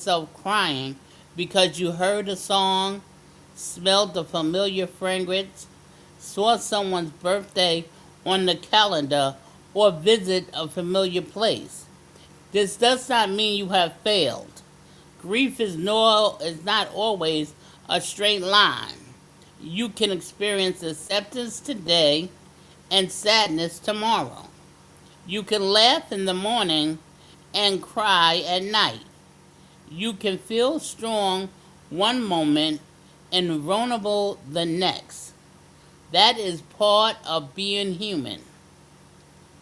yourself crying because you heard a song, smelled a familiar fragrance, saw someone's birthday on the calendar, or visit a familiar place. This does not mean you have failed. Grief is not always a straight line. You can experience acceptance today and sadness tomorrow. You can laugh in the morning and cry at night. You can feel strong one moment and vulnerable the next. That is part of being human.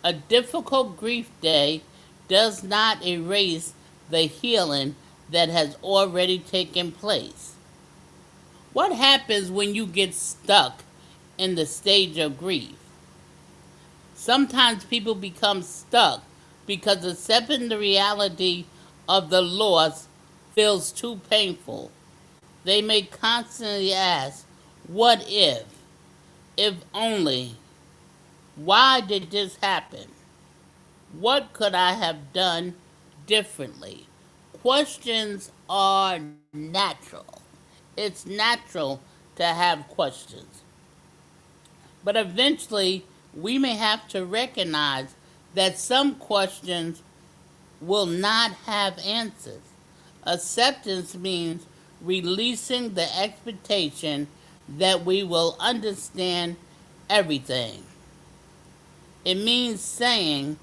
A difficult grief day does not erase the healing that has already taken place. What happens when you get stuck in the stage of grief? Sometimes people become stuck because accepting the reality of the loss feels too painful. They may constantly ask, what if only, why did this happen? What could I have done differently? Questions are natural. It's natural to have questions. But eventually, we may have to recognize that some questions will not have answers. Acceptance means releasing the expectation that we will understand everything. It means saying,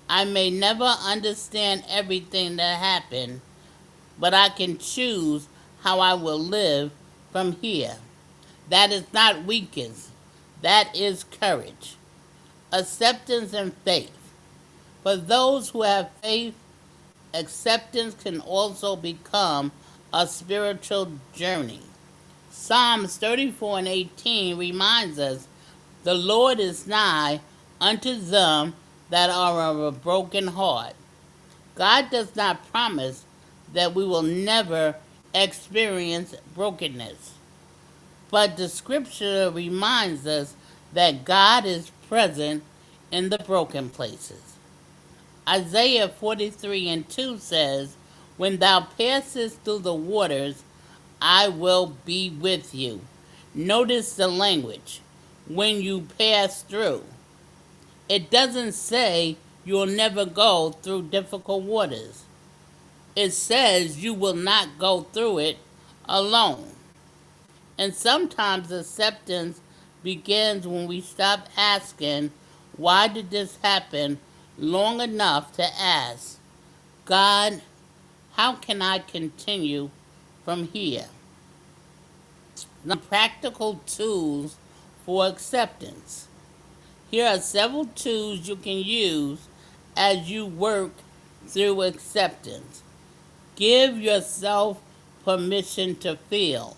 I may never understand everything that happened, but I can choose how I will live from here. That is not weakness, that is courage. Acceptance and faith. For those who have faith, acceptance can also become a spiritual journey. Psalms 34 and 18 reminds us, the Lord is nigh unto them that are of a broken heart. God does not promise that we will never experience brokenness, but the scripture reminds us that God is present in the broken places. Isaiah 43 and 2 says, when thou passest through the waters, I will be with you. Notice the language. When you pass through. It doesn't say you'll never go through difficult waters. It says you will not go through it alone. And sometimes acceptance begins when we stop asking, why did this happen, long enough to ask, God, how can I continue from here? Now, practical tools for acceptance. Here are several tools you can use as you work through acceptance. Give yourself permission to feel.